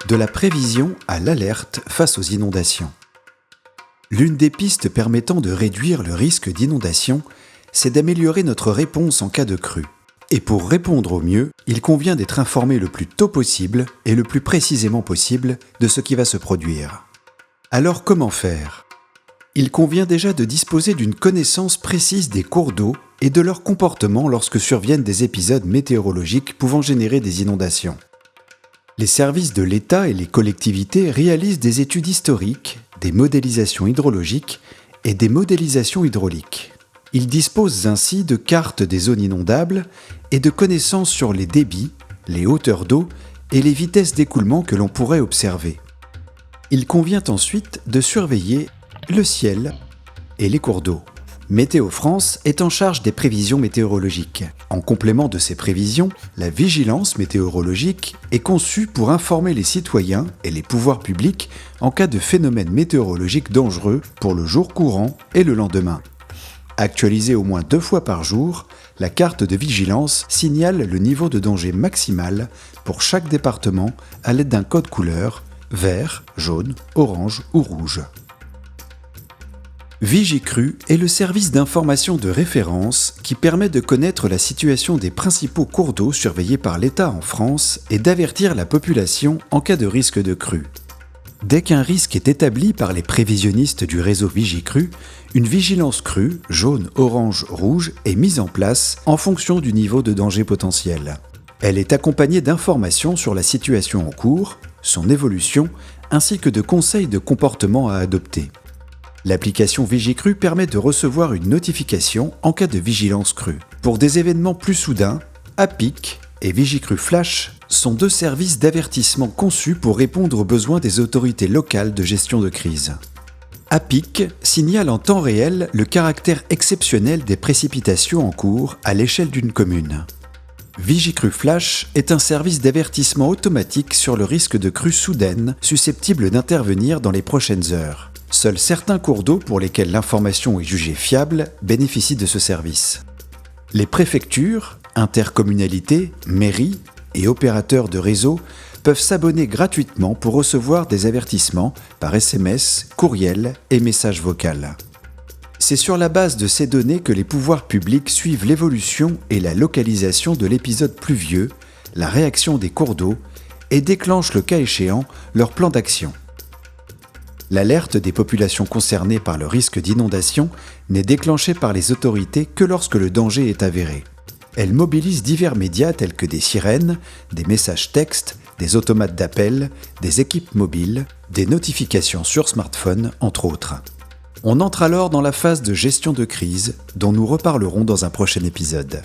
De la prévision à l'alerte face aux inondations. L'une des pistes permettant de réduire le risque d'inondation, c'est d'améliorer notre réponse en cas de crue. Et pour répondre au mieux, il convient d'être informé le plus tôt possible et le plus précisément possible de ce qui va se produire. Alors comment faire ? Il convient déjà de disposer d'une connaissance précise des cours d'eau et de leur comportement lorsque surviennent des épisodes météorologiques pouvant générer des inondations. Les services de l'État et les collectivités réalisent des études historiques, des modélisations hydrologiques et des modélisations hydrauliques. Ils disposent ainsi de cartes des zones inondables et de connaissances sur les débits, les hauteurs d'eau et les vitesses d'écoulement que l'on pourrait observer. Il convient ensuite de surveiller le ciel et les cours d'eau. Météo France est en charge des prévisions météorologiques. En complément de ces prévisions, la vigilance météorologique est conçue pour informer les citoyens et les pouvoirs publics en cas de phénomènes météorologiques dangereux pour le jour courant et le lendemain. Actualisée au moins 2 fois par jour, la carte de vigilance signale le niveau de danger maximal pour chaque département à l'aide d'un code couleur vert, jaune, orange ou rouge. Vigicru est le service d'information de référence qui permet de connaître la situation des principaux cours d'eau surveillés par l'État en France et d'avertir la population en cas de risque de crue. Dès qu'un risque est établi par les prévisionnistes du réseau Vigicru, une vigilance crue, jaune, orange, rouge, est mise en place en fonction du niveau de danger potentiel. Elle est accompagnée d'informations sur la situation en cours, son évolution, ainsi que de conseils de comportement à adopter. L'application Vigicru permet de recevoir une notification en cas de vigilance crue. Pour des événements plus soudains, APIC et Vigicru Flash sont 2 services d'avertissement conçus pour répondre aux besoins des autorités locales de gestion de crise. APIC signale en temps réel le caractère exceptionnel des précipitations en cours à l'échelle d'une commune. Vigicru Flash est un service d'avertissement automatique sur le risque de crue soudaine susceptible d'intervenir dans les prochaines heures. Seuls certains cours d'eau pour lesquels l'information est jugée fiable bénéficient de ce service. Les préfectures, intercommunalités, mairies et opérateurs de réseau peuvent s'abonner gratuitement pour recevoir des avertissements par SMS, courriel et message vocal. C'est sur la base de ces données que les pouvoirs publics suivent l'évolution et la localisation de l'épisode pluvieux, la réaction des cours d'eau et déclenchent le cas échéant leur plan d'action. L'alerte des populations concernées par le risque d'inondation n'est déclenchée par les autorités que lorsque le danger est avéré. Elle mobilise divers médias tels que des sirènes, des messages textes, des automates d'appel, des équipes mobiles, des notifications sur smartphone, entre autres. On entre alors dans la phase de gestion de crise, dont nous reparlerons dans un prochain épisode.